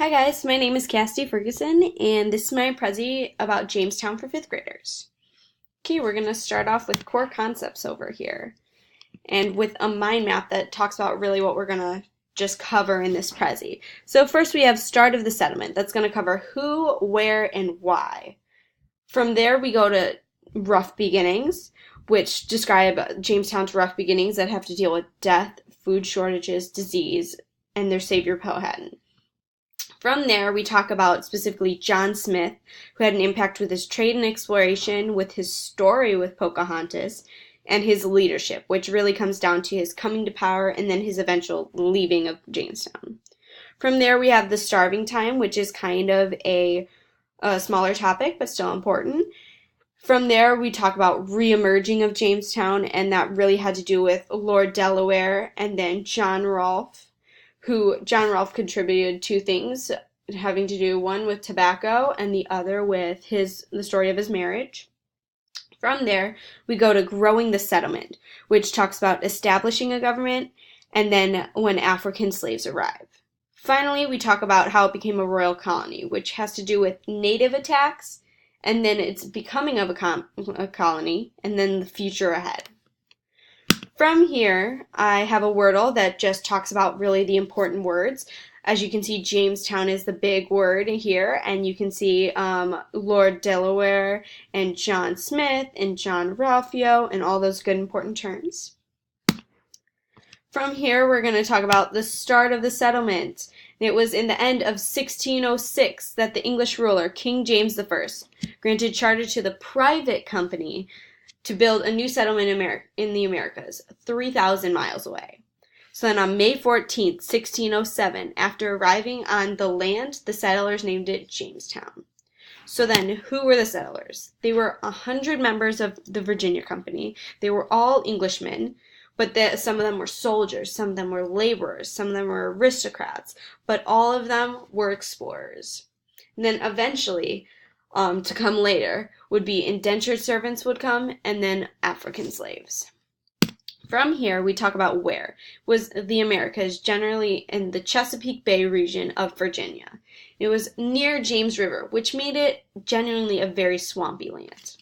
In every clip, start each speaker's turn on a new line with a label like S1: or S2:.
S1: Hi guys, my name is Cassidy Ferguson, and this is my Prezi about Jamestown for 5th graders. Okay, we're going to start off with core concepts over here, and with a mind map that talks about really what we're going to just cover in this Prezi. So first we have start of the settlement. That's going to cover who, where, and why. From there we go to rough beginnings, which describe Jamestown's rough beginnings that have to deal with death, food shortages, disease, and their savior Powhatan. From there, we talk about specifically John Smith, who had an impact with his trade and exploration, with his story with Pocahontas, and his leadership, which really comes down to his coming to power and then his eventual leaving of Jamestown. From there, we have the starving time, which is kind of a smaller topic, but still important. From there, we talk about re-emerging of Jamestown, and that really had to do with Lord Delaware and then John Rolfe. John Rolfe contributed two things having to do, one with tobacco and the other with the story of his marriage. From there, we go to growing the settlement, which talks about establishing a government and then when African slaves arrive. Finally, we talk about how it became a royal colony, which has to do with native attacks and then its becoming of a colony and then the future ahead. From here, I have a wordle that just talks about really the important words. As you can see, Jamestown is the big word here, and you can see Lord Delaware and John Smith and John Ralphio and all those good important terms. From here, we're going to talk about the start of the settlement. It was in the end of 1606 that the English ruler, King James I, granted charter to the private company to build a new settlement in the Americas, 3,000 miles away. So then on May 14th, 1607, after arriving on the land, the settlers named it Jamestown. So then, who were the settlers? They were 100 members of the Virginia Company. They were all Englishmen, but some of them were soldiers, some of them were laborers, some of them were aristocrats, but all of them were explorers. And then eventually, to come later, would be indentured servants would come, and then African slaves. From here, we talk about where was the Americas, generally in the Chesapeake Bay region of Virginia. It was near James River, which made it genuinely a very swampy land.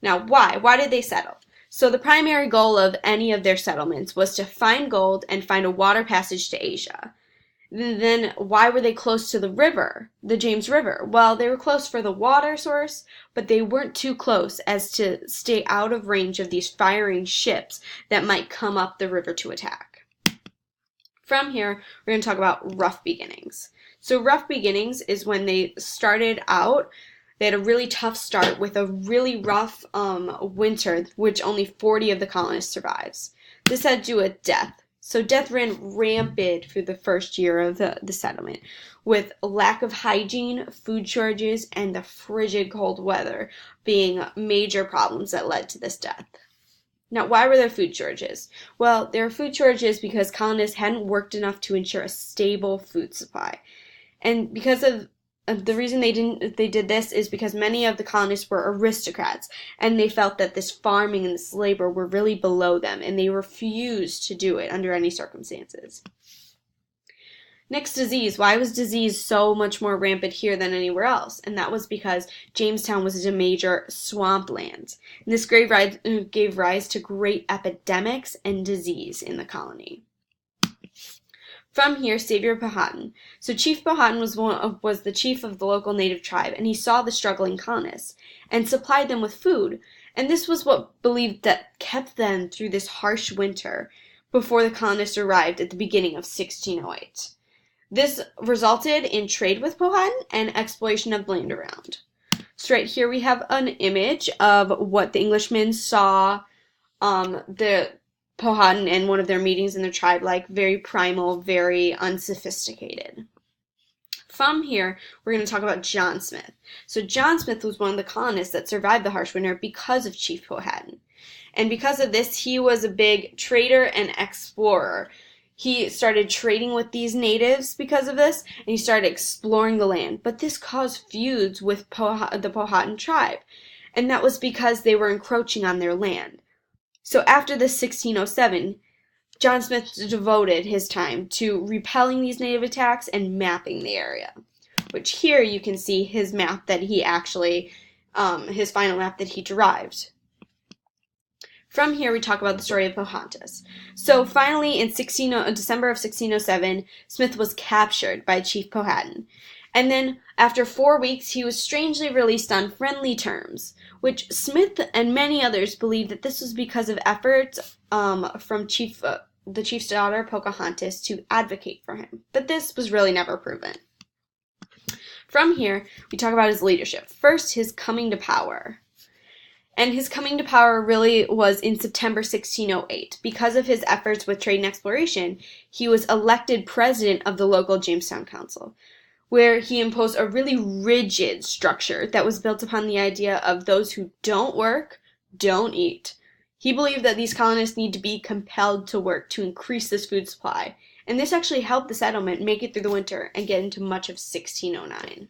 S1: Now, why? Why did they settle? So the primary goal of any of their settlements was to find gold and find a water passage to Asia. Then why were they close to the river, the James River? Well, they were close for the water source, but they weren't too close as to stay out of range of these firing ships that might come up the river to attack. From here, we're going to talk about rough beginnings. So rough beginnings is when they started out. They had a really tough start with a really rough winter, which only 40 of the colonists survives. This had to do with death. So death ran rampant through the first year of the settlement, with lack of hygiene, food shortages, and the frigid cold weather being major problems that led to this death. Now, why were there food shortages? Well, there were food shortages because colonists hadn't worked enough to ensure a stable food supply. And because of the reason they did this is because many of the colonists were aristocrats, and they felt that this farming and this labor were really below them, and they refused to do it under any circumstances. Next, disease. Why was disease so much more rampant here than anywhere else? And that was because Jamestown was a major swampland. And this gave rise to great epidemics and disease in the colony. From here, Savior Powhatan. So Chief Powhatan was the chief of the local native tribe, and he saw the struggling colonists and supplied them with food. And this was what believed that kept them through this harsh winter before the colonists arrived at the beginning of 1608. This resulted in trade with Powhatan and exploration of land around. So right here we have an image of what the Englishmen saw the Powhatan and one of their meetings in their tribe like very primal, very unsophisticated. From here, we're going to talk about John Smith. So John Smith was one of the colonists that survived the harsh winter because of Chief Powhatan. And because of this, he was a big trader and explorer. He started trading with these natives because of this, and he started exploring the land. But this caused feuds with the Powhatan tribe, and that was because they were encroaching on their land. So after the 1607, John Smith devoted his time to repelling these native attacks and mapping the area, which here you can see his map that he actually, his final map that he derived. From here, we talk about the story of Pocahontas. So finally, in December of 1607, Smith was captured by Chief Powhatan. And then, after 4 weeks, he was strangely released on friendly terms, which Smith and many others believe that this was because of efforts from the chief's daughter, Pocahontas, to advocate for him. But this was really never proven. From here, we talk about his leadership. First, his coming to power. And his coming to power really was in September 1608. Because of his efforts with trade and exploration, he was elected president of the local Jamestown Council, where he imposed a really rigid structure that was built upon the idea of those who don't work, don't eat. He believed that these colonists need to be compelled to work to increase this food supply, and this actually helped the settlement make it through the winter and get into much of 1609.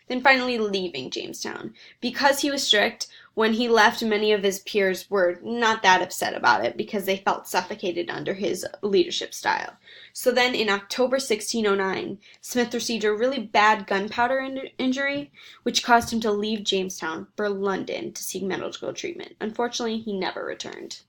S1: Then finally leaving Jamestown. Because he was strict, when he left, many of his peers were not that upset about it because they felt suffocated under his leadership style. So then in October 1609, Smith received a really bad gunpowder injury, which caused him to leave Jamestown for London to seek medical treatment. Unfortunately, he never returned.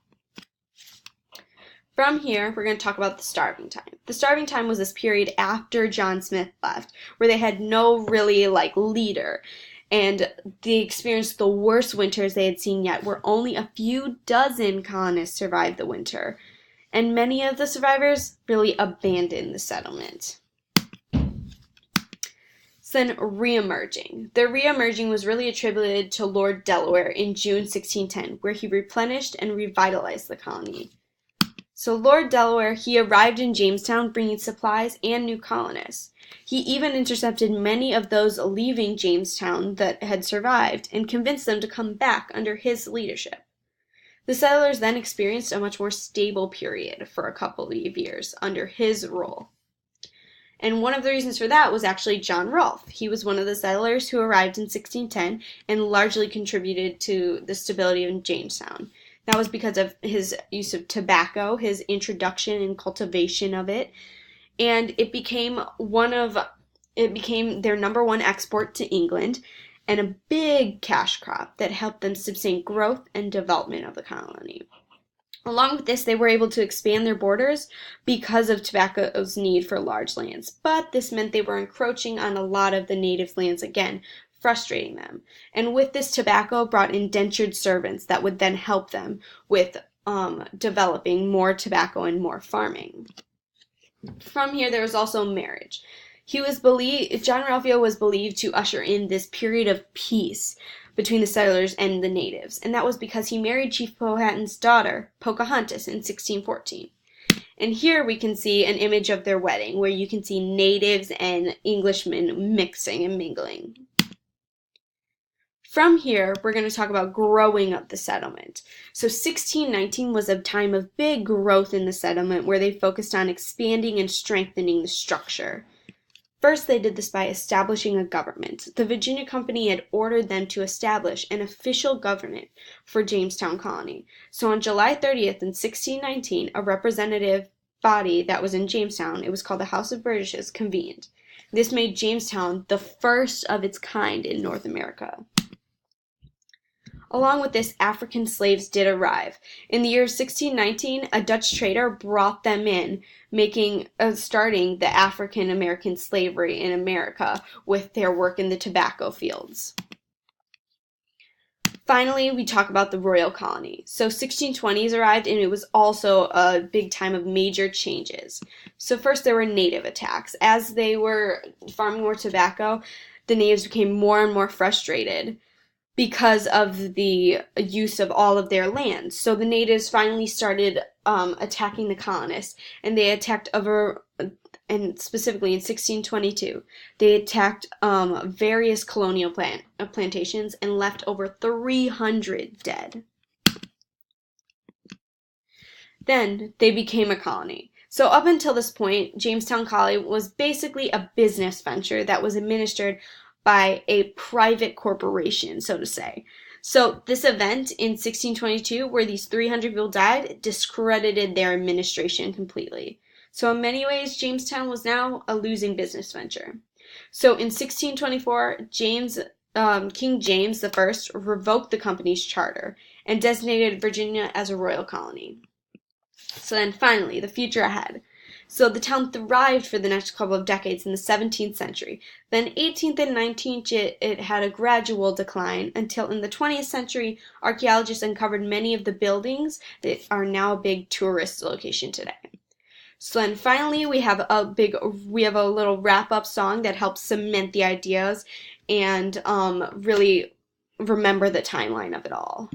S1: From here, we're going to talk about the starving time. The starving time was this period after John Smith left, where they had no really leader, and they experienced the worst winters they had seen yet, where only a few dozen colonists survived the winter, and many of the survivors really abandoned the settlement. So then reemerging. The reemerging was really attributed to Lord Delaware in June 1610, where he replenished and revitalized the colony. So Lord Delaware, he arrived in Jamestown bringing supplies and new colonists. He even intercepted many of those leaving Jamestown that had survived and convinced them to come back under his leadership. The settlers then experienced a much more stable period for a couple of years under his rule. And one of the reasons for that was actually John Rolfe. He was one of the settlers who arrived in 1610 and largely contributed to the stability of Jamestown. That was because of his use of tobacco, his introduction and cultivation of it, and it became their number one export to England and a big cash crop that helped them sustain growth and development of the colony. Along with this, they were able to expand their borders because of tobacco's need for large lands, but this meant they were encroaching on a lot of the native lands again, frustrating them. And with this, tobacco brought indentured servants that would then help them with developing more tobacco and more farming. From here, there was also marriage. John Ralphio was believed to usher in this period of peace between the settlers and the natives, and that was because he married Chief Powhatan's daughter, Pocahontas, in 1614. And here we can see an image of their wedding, where you can see natives and Englishmen mixing and mingling. From here, we're going to talk about growing up the settlement. So 1619 was a time of big growth in the settlement where they focused on expanding and strengthening the structure. First, they did this by establishing a government. The Virginia Company had ordered them to establish an official government for Jamestown Colony. So on July 30th in 1619, a representative body that was in Jamestown, it was called the House of Burgesses, convened. This made Jamestown the first of its kind in North America. Along with this, African slaves did arrive. In the year 1619, a Dutch trader brought them in, starting the African American slavery in America with their work in the tobacco fields. Finally, we talk about the royal colony. So 1620s arrived, and it was also a big time of major changes. So first, there were native attacks. As they were farming more tobacco, the natives became more and more frustrated because of the use of all of their land. So the natives finally started attacking the colonists, and they attacked and specifically in 1622, they attacked various colonial plantations and left over 300 dead. Then they became a colony. So up until this point, Jamestown Colony was basically a business venture that was administered by a private corporation, so to say. So this event in 1622, where these 300 people died, discredited their administration completely. So in many ways, Jamestown was now a losing business venture. So in 1624, King James I revoked the company's charter and designated Virginia as a royal colony. So then finally, the future ahead. So the town thrived for the next couple of decades in the 17th century. Then 18th and 19th, it had a gradual decline until in the 20th century, archaeologists uncovered many of the buildings that are now a big tourist location today. So then finally, we have a little wrap-up song that helps cement the ideas and really remember the timeline of it all.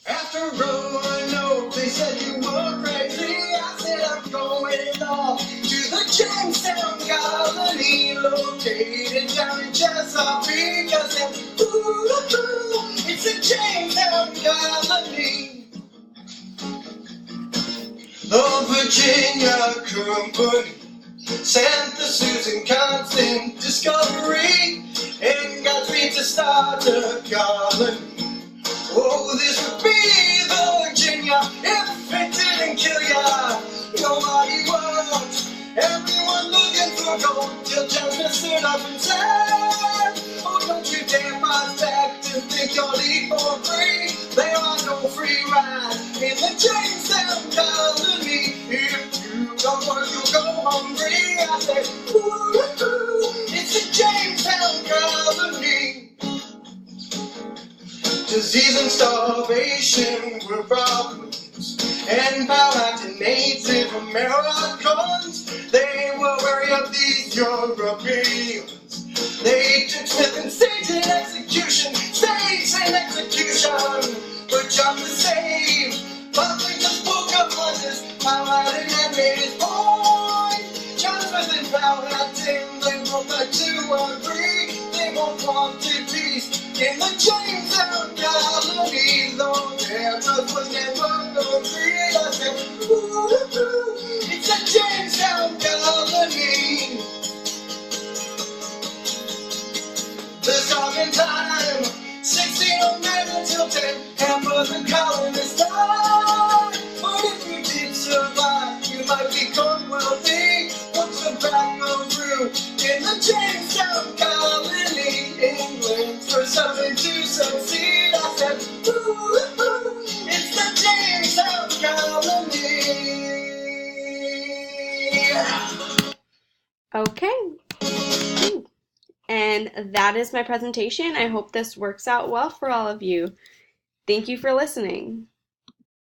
S2: After all, I know they said you were crazy. I said I'm going off to the Jamestown colony, located down in Chesapeake. I said, ooh, it's a Jamestown colony. The Virginia Company sent the Susan Constant Discovery and got me to start a colony. Oh, this would be the Virginia if it didn't kill ya. Nobody worked, everyone looking for gold, till Jasmine stood up and said, oh, don't you dare march back to think you'll eat for free. There are no free rides in the Jamestown colony. If you don't work, you'll go hungry. I said, ooh, it's the Jamestown colony. Disease and starvation were problems, and power to Native Americans. They were wary of these Europeans. They took Smith and staged an execution, but John was saved. But they just woke up on this power and made his point. John Smith and Powhatan, they both had to agree. They both wanted peace in the Jamestown colony, though their trust was never complete. I said, ooh, it's a Jamestown colony. The song in time, 1609 until 10, hammer the colonists died. But if you did survive, you might become wealthy. Put tobacco root in the Jamestown colony, England, for something to succeed. I said, ooh, it's the Jamestown colony.
S1: Okay. And that is my presentation. I hope this works out well for all of you. Thank you for listening.